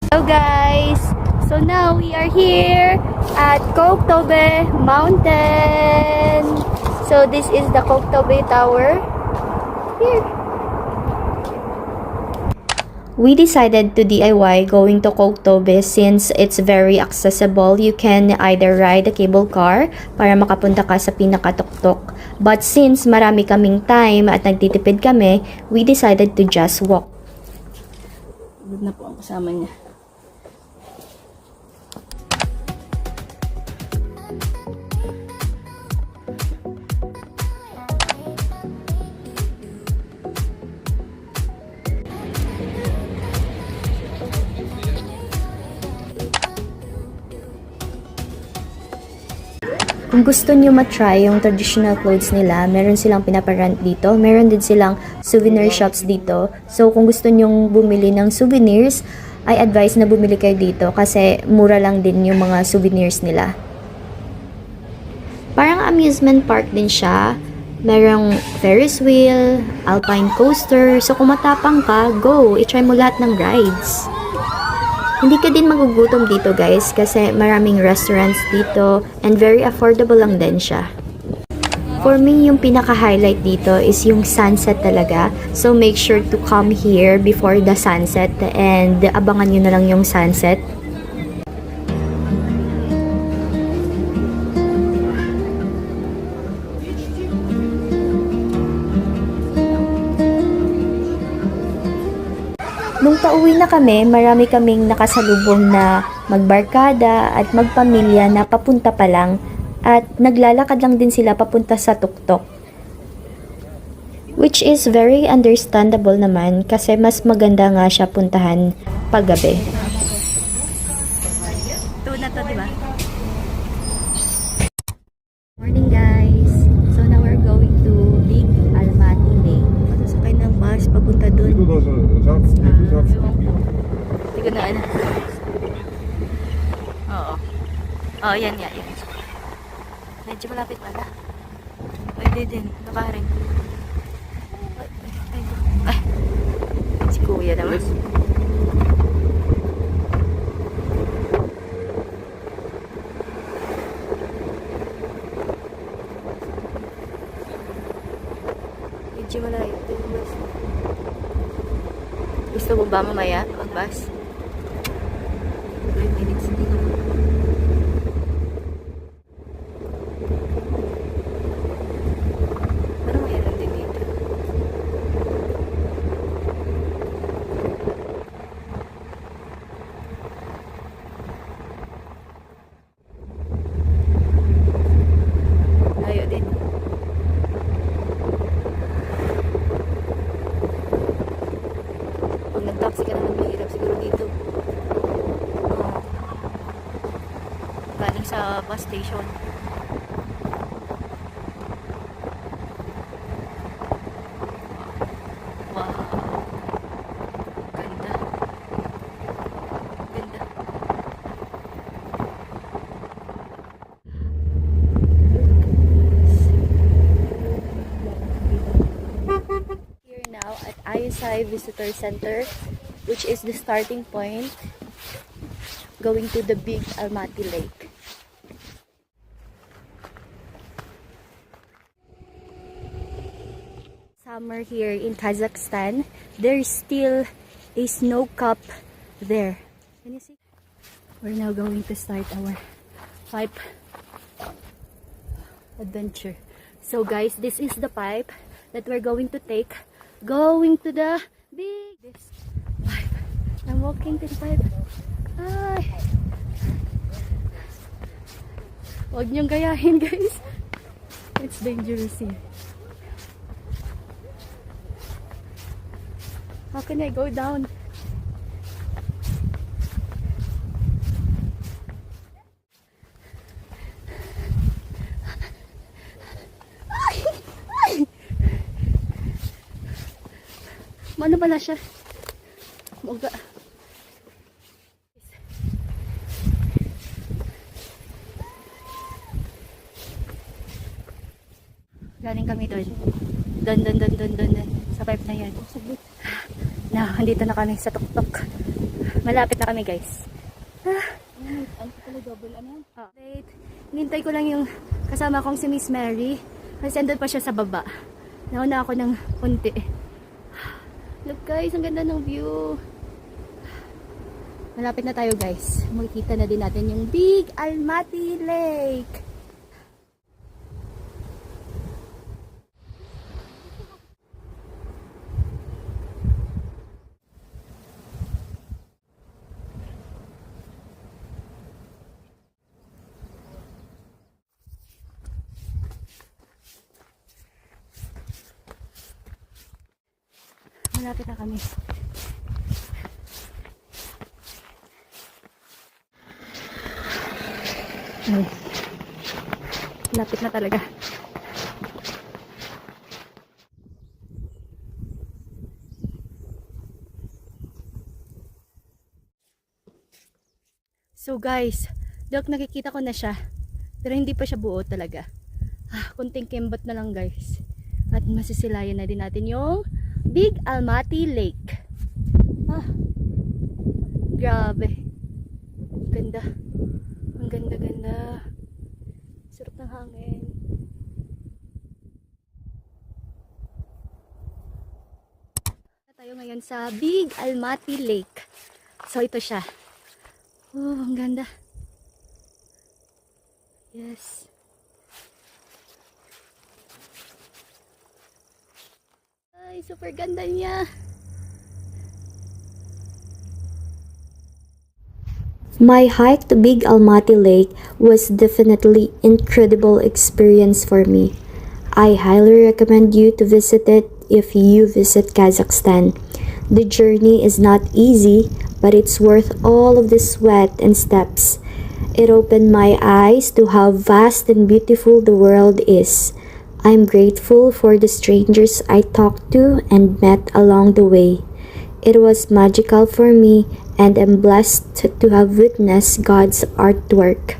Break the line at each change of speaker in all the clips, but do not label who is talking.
Hello guys! So now we are here at Koktobe Mountain. So this is the Koktobe Tower. Here. We decided to DIY going to Koktobe since it's very accessible. You can either ride a cable car para makapunta ka sa pinakatuktok. But since marami kaming time at nagtitipid kami, we decided to just walk.
Good na po ang kasama niya.
Kung gusto nyo matry yung traditional clothes nila, meron silang pinaparent dito. Meron din silang souvenir shops dito. So, kung gusto nyong bumili ng souvenirs, I advise na bumili kayo dito kasi mura lang din yung mga souvenirs nila. Parang amusement park din siya. Merong Ferris wheel, alpine coaster. So, kung matapang ka, go! I-try mo lahat ng rides. Hindi ka din magugutom dito guys kasi maraming restaurants dito and very affordable lang din siya. For me, yung pinaka-highlight dito is yung sunset talaga. So make sure to come here before the sunset and abangan nyo na lang yung sunset. Nung pauwi na kami, marami kaming nakasalubong na magbarkada at magpamilya na papunta pa lang at naglalakad lang din sila papunta sa tuktok. Which is very understandable naman kasi mas maganda nga siya puntahan paggabi.
Ito na to, diba?
Morning guys! So now we're going to Big Almaty Lake.
Masasakay ng bus papunta dun. Hindi ko na ano. Oo. Oo, yan. Medyo malapit pala. Pwede din. Nakaring. Ay. Si kuya naman. Medyo malayo. Gusto mo ba mamaya mag-bus? 5 minutes din. Parang mayroon din dito. Layo din. Pag nag-taxi ka naman, mahirap siguro dito. Galing sa bus station. Wow. Ganda. Ganda. Here now at Ayutthaya Visitor Center, which is the starting point going to the Big Almaty Lake. Summer here in Kazakhstan, there's still a snow cap there. Can you see? We're now going to start our pipe adventure. So guys, this is the pipe that we're going to take going to the big pipe. I'm walking to the pipe. Ay. Huwag niyong gayahin guys. It's dangerous here. How can I go down? Ano pala siya? Moga. Galing kami doon. Doon. Sa pipe na yan. Now, andito na kami sa tuktok. Malapit na kami, guys. Wait. Hinintay ko lang yung kasama kong si Miss Mary. Kasi andun pa siya sa baba. Nauna ako ng konti. Look guys, ang ganda ng view. Malapit na tayo guys. Makikita na din natin yung Big Almaty Lake. Malapit na kami. Ay, malapit na talaga. So guys, Dok, nakikita ko na siya. Pero hindi pa siya buo talaga. Kunting kembot na lang guys. At masisilayan na din natin yung Big Almaty Lake. Grabe. Ganda. Ang ganda-ganda. Sarap ng hangin. Tayo ngayon sa Big Almaty Lake. So ito siya. Oh, ang ganda. Yes. Ay, super ganda niya.
My hike to Big Almaty Lake was definitely incredible experience for me. I highly recommend you to visit it if you visit Kazakhstan. The journey is not easy, but it's worth all of the sweat and steps. It opened my eyes to how vast and beautiful the world is. I'm grateful for the strangers I talked to and met along the way. It was magical for me, and I'm blessed to have witnessed God's artwork.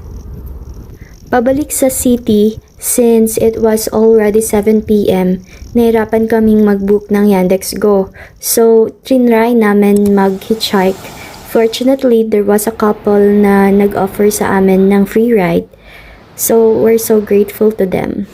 Pabalik sa city, since it was already 7 p.m., nahirapan kaming mag-book ng Yandex.Go. So, trinry namin mag-hitchhike. Fortunately, there was a couple na nag-offer sa amin ng free ride. So, we're so grateful to them.